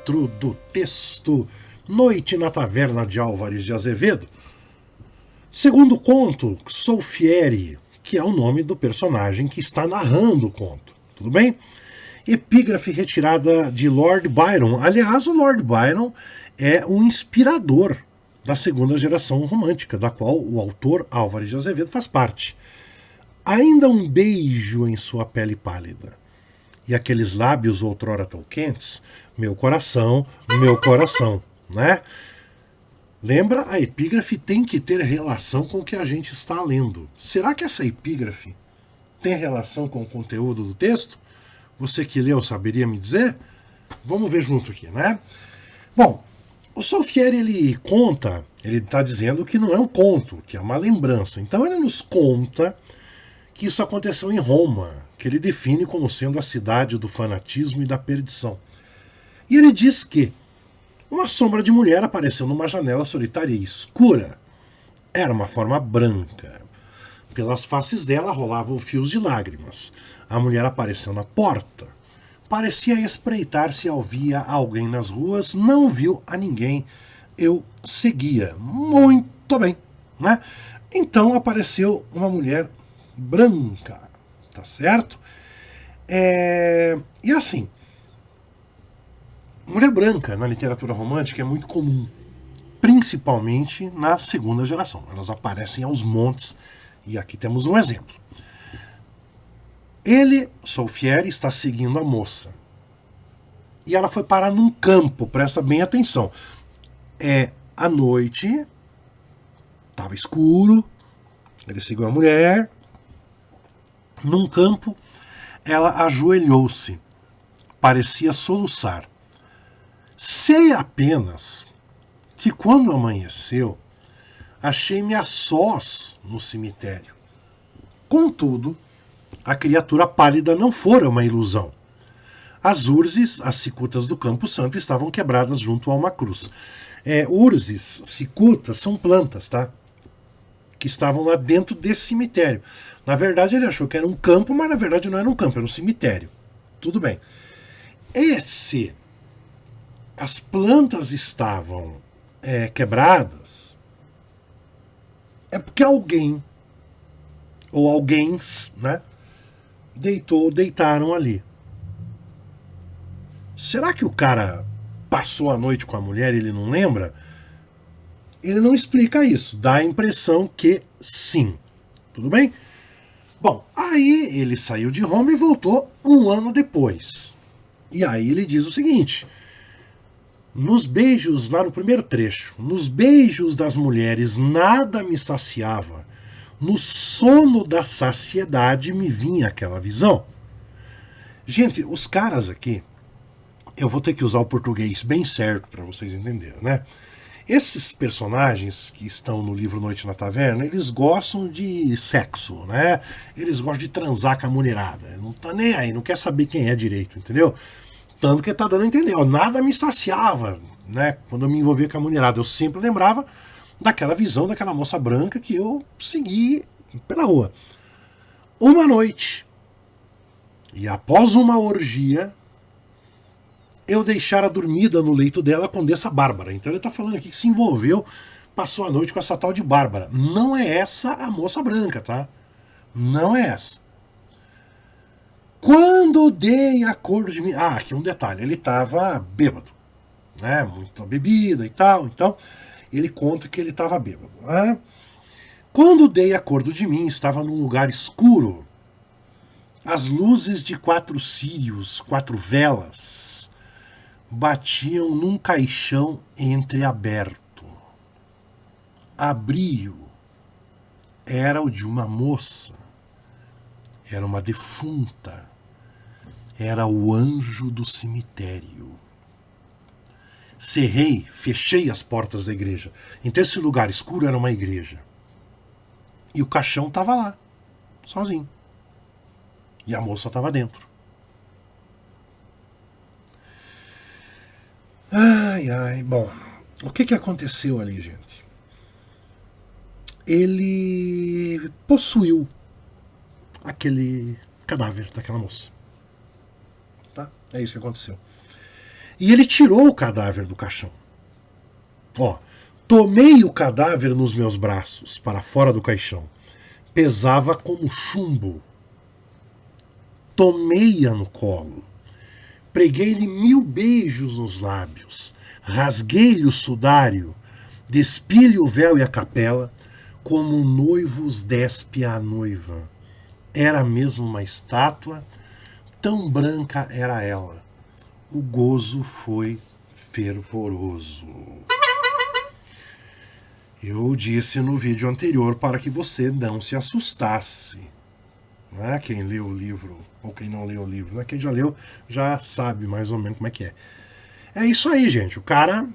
4 do texto Noite na Taverna de Álvares de Azevedo. Segundo conto, Solfieri, que é o nome do personagem que está narrando o conto. Tudo bem? Epígrafe retirada de Lord Byron. Aliás, o Lord Byron é um inspirador da segunda geração romântica, da qual o autor Álvares de Azevedo faz parte. Ainda um beijo em sua pele pálida, e aqueles lábios outrora tão quentes, meu coração, né? Lembra, a epígrafe tem que ter relação com o que a gente está lendo. Será que essa epígrafe tem relação com o conteúdo do texto? Você que leu saberia me dizer? Vamos ver junto aqui, né? Bom, o Solfieri, ele conta, ele está dizendo que não é um conto, que é uma lembrança. Então ele nos conta que isso aconteceu em Roma, que ele define como sendo a cidade do fanatismo e da perdição. E ele diz que uma sombra de mulher apareceu numa janela solitária e escura. Era uma forma branca. Pelas faces dela rolavam fios de lágrimas. A mulher apareceu na porta. Parecia espreitar se havia alguém nas ruas. Não viu a ninguém. Eu seguia. Muito bem, né? Então apareceu uma mulher branca, tá certo? E assim, mulher branca na literatura romântica é muito comum, principalmente na segunda geração. Elas aparecem aos montes, e aqui temos um exemplo. Ele, Solfieri, está seguindo a moça. E ela foi parar num campo, presta bem atenção. À noite, estava escuro, ele seguiu a mulher. Num campo, ela ajoelhou-se. Parecia soluçar. Sei apenas que quando amanheceu, achei-me a sós no cemitério. Contudo, a criatura pálida não fora uma ilusão. As urzes, as cicutas do Campo Santo, estavam quebradas junto a uma cruz. Urzes, cicutas, são plantas, tá? Que estavam lá dentro desse cemitério. Na verdade, ele achou que era um campo, mas na verdade não era um campo, era um cemitério. Tudo bem. E se as plantas estavam quebradas, é porque alguém, ou alguéms, né, deitaram ali. Será que o cara passou a noite com a mulher e ele não lembra? Ele não explica isso. Dá a impressão que sim. Tudo bem? Bom, aí ele saiu de Roma e voltou um ano depois. E aí ele diz o seguinte: nos beijos, lá no primeiro trecho, nos beijos das mulheres nada me saciava, no sono da saciedade me vinha aquela visão. Gente, os caras aqui, eu vou ter que usar o português bem certo para vocês entenderem, né? Esses personagens que estão no livro Noite na Taverna, eles gostam de sexo, né? Eles gostam de transar com a mulherada. Não tá nem aí, não quer saber quem é direito, entendeu? Tanto que tá dando a entender, ó, nada me saciava, né? Quando eu me envolvia com a mulherada, eu sempre lembrava daquela visão daquela moça branca que eu segui pela rua. Uma noite, e após uma orgia, eu deixara dormida no leito dela a Condessa Bárbara. Então ele está falando aqui que se envolveu, passou a noite com essa tal de Bárbara. Não é essa a moça branca, tá? Não é essa. Quando dei acordo de mim... aqui um detalhe. Ele estava bêbado, né? Muita bebida e tal. Então ele conta que ele estava bêbado, né? Quando dei acordo de mim, estava num lugar escuro. As luzes de 4 círios, 4 velas, batiam num caixão entreaberto. Abri-o. Era o de uma moça. Era uma defunta. Era o anjo do cemitério. Cerrei, fechei as portas da igreja. Então esse lugar escuro era uma igreja. E o caixão estava lá, sozinho. E a moça estava dentro. Bom, o que aconteceu ali, gente? Ele possuiu aquele cadáver daquela moça. Tá? É isso que aconteceu. E ele tirou o cadáver do caixão. Ó, tomei o cadáver nos meus braços, para fora do caixão. Pesava como chumbo. Tomei-a no colo. Preguei-lhe 1000 beijos nos lábios. Rasguei-lhe o sudário. Despi-lhe o véu e a capela, como um noivo os despe à noiva. Era mesmo uma estátua, tão branca era ela. O gozo foi fervoroso. Eu disse no vídeo anterior para que você não se assustasse. Não é? Quem leu o livro, ou quem não leu o livro, né? Quem já leu já sabe mais ou menos como é que é. É isso aí, gente. O cara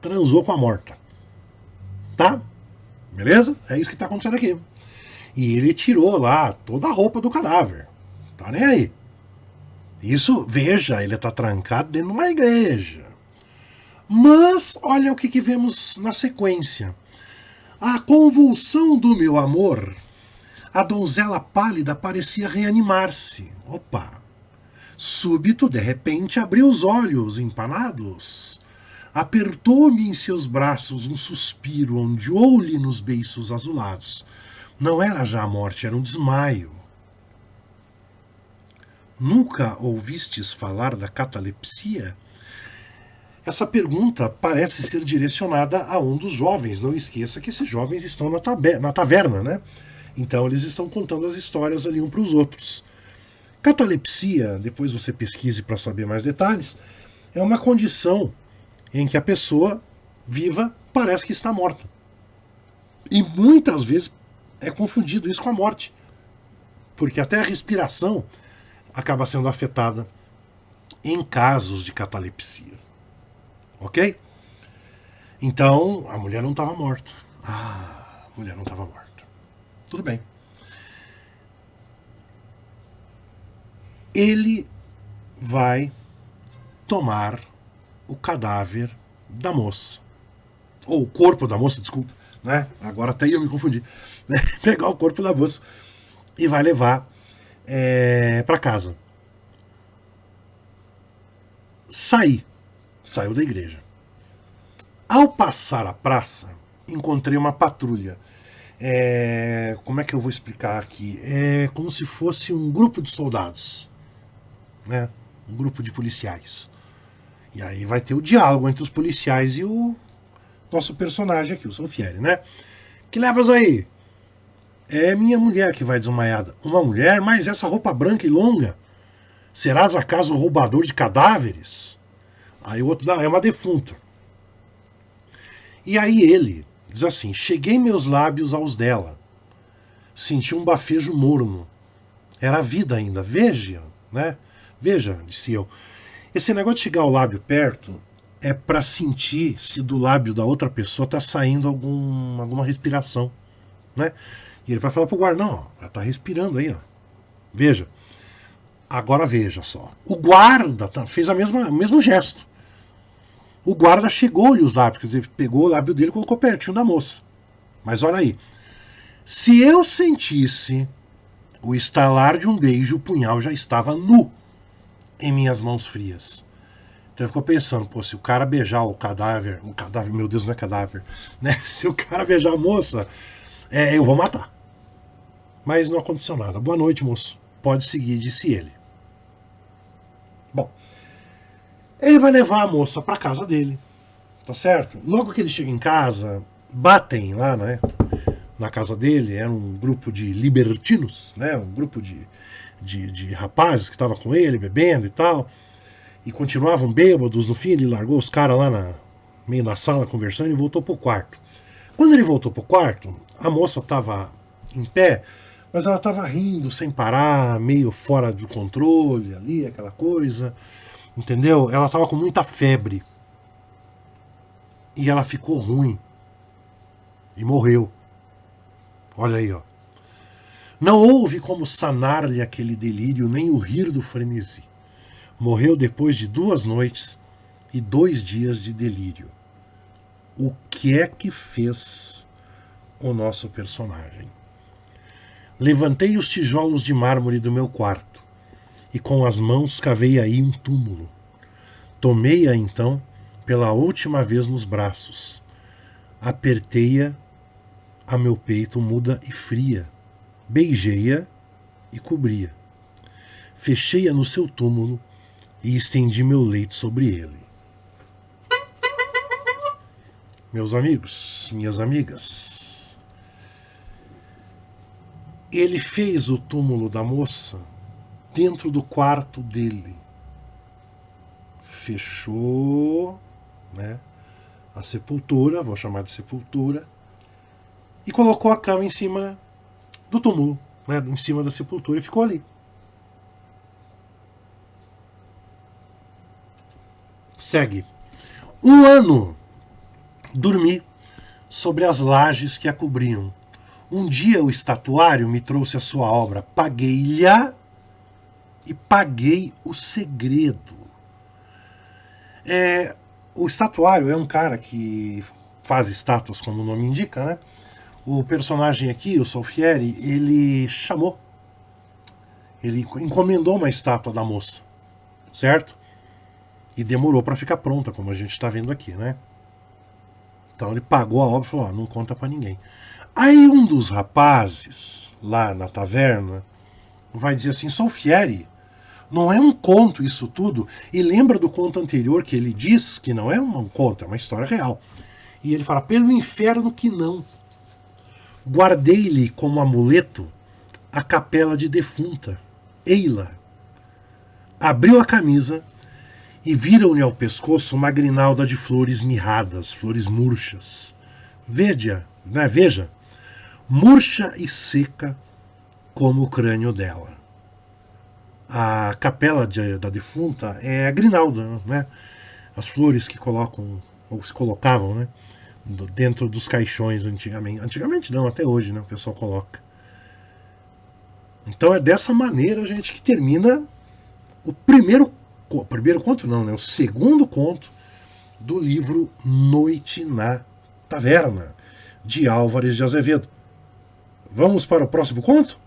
transou com a morta. Tá? Beleza? É isso que tá acontecendo aqui. E ele tirou lá toda a roupa do cadáver. Tá nem aí. Isso, veja, ele tá trancado dentro de uma igreja. Mas, olha o que vemos na sequência. A convulsão do meu amor. A donzela pálida parecia reanimar-se. Opa! Súbito, de repente, abriu os olhos empanados. Apertou-me em seus braços um suspiro, ondeou-lhe nos beiços azulados. Não era já a morte, era um desmaio. Nunca ouvistes falar da catalepsia? Essa pergunta parece ser direcionada a um dos jovens. Não esqueça que esses jovens estão na taverna, né? Então eles estão contando as histórias ali um para os outros. Catalepsia, depois você pesquise para saber mais detalhes, é uma condição em que a pessoa viva parece que está morta. E muitas vezes é confundido isso com a morte. Porque até a respiração acaba sendo afetada em casos de catalepsia. Ok? Então, a mulher não estava morta. Ah, a mulher não estava morta. Tudo bem. Ele vai tomar o cadáver da moça. Ou o corpo da moça, desculpa. Né? Agora até eu me confundi. Né? Pegar o corpo da moça e vai levar para casa. Saiu da igreja. Ao passar a praça, encontrei uma patrulha. Como é que eu vou explicar aqui? É como se fosse um grupo de soldados, né? Um grupo de policiais. E aí vai ter o diálogo entre os policiais e o nosso personagem aqui, o Solfieri, né? Que levas aí? É minha mulher que vai desmaiada. Uma mulher? Mas essa roupa branca e longa? Serás acaso roubador de cadáveres? Aí o outro, não, é uma defunta. E aí ele diz assim, cheguei meus lábios aos dela. Senti um bafejo morno. Era a vida ainda, veja, né? Veja, disse eu. Esse negócio de chegar o lábio perto é para sentir se do lábio da outra pessoa está saindo alguma respiração, né? E ele vai falar pro guarda, não, ela tá respirando aí, ó. Veja. Agora veja só. O guarda fez o mesmo gesto. O guarda chegou-lhe os lábios, quer dizer, pegou o lábio dele e colocou pertinho da moça. Mas olha aí. Se eu sentisse o estalar de um beijo, o punhal já estava nu em minhas mãos frias. Então ele ficou pensando, pô, se o cara beijar o cadáver, meu Deus, não é cadáver, né? Se o cara beijar a moça, eu vou matar. Mas não aconteceu nada. Boa noite, moço. Pode seguir, disse ele. Bom, ele vai levar a moça para casa dele, tá certo? Logo que ele chega em casa, batem lá, né? Na casa dele, era um grupo de libertinos, né? Um grupo de rapazes que estavam com ele, bebendo e tal, e continuavam bêbados. No fim, ele largou os caras lá meio na sala conversando e voltou pro quarto. Quando ele voltou pro quarto, a moça estava em pé, mas ela estava rindo sem parar, meio fora do controle ali, aquela coisa, entendeu? Ela estava com muita febre. E ela ficou ruim. E morreu. Olha aí, ó. Não houve como sanar-lhe aquele delírio, nem o rir do frenesi. Morreu depois de 2 noites e 2 dias de delírio. O que é que fez o nosso personagem? Levantei os tijolos de mármore do meu quarto e com as mãos cavei aí um túmulo. Tomei-a então pela última vez nos braços. Apertei-a a meu peito muda e fria. Beijei-a e cobri-a. Fechei-a no seu túmulo e estendi meu leito sobre ele. Meus amigos, minhas amigas, ele fez o túmulo da moça dentro do quarto dele. Fechou, né, a sepultura, vou chamar de sepultura, e colocou a cama em cima do túmulo, né, em cima da sepultura, e ficou ali. Segue. Um ano dormi sobre as lajes que a cobriam. Um dia o estatuário me trouxe a sua obra. Paguei-lhe e paguei o segredo. O estatuário é um cara que faz estátuas, como o nome indica, né? O personagem aqui, o Solfieri, ele chamou. Ele encomendou uma estátua da moça, certo? E demorou para ficar pronta, como a gente está vendo aqui, né? Então ele pagou a obra e falou, não conta para ninguém. Aí um dos rapazes, lá na taverna, vai dizer assim, Solfieri, não é um conto isso tudo? E lembra do conto anterior que ele diz que não é um conto, é uma história real. E ele fala, pelo inferno que não. Guardei-lhe como amuleto a capela de defunta, Eila. Abriu a camisa e viram-lhe ao pescoço uma grinalda de flores mirradas, flores murchas. Veja, murcha e seca como o crânio dela. A capela da defunta é a grinalda, né? As flores que colocam, ou se colocavam, né, dentro dos caixões antigamente. Antigamente não, até hoje, né, o pessoal coloca. Então é dessa maneira, gente, que termina o primeiro conto não, né? O segundo conto do livro Noite na Taverna, de Álvares de Azevedo. Vamos para o próximo conto?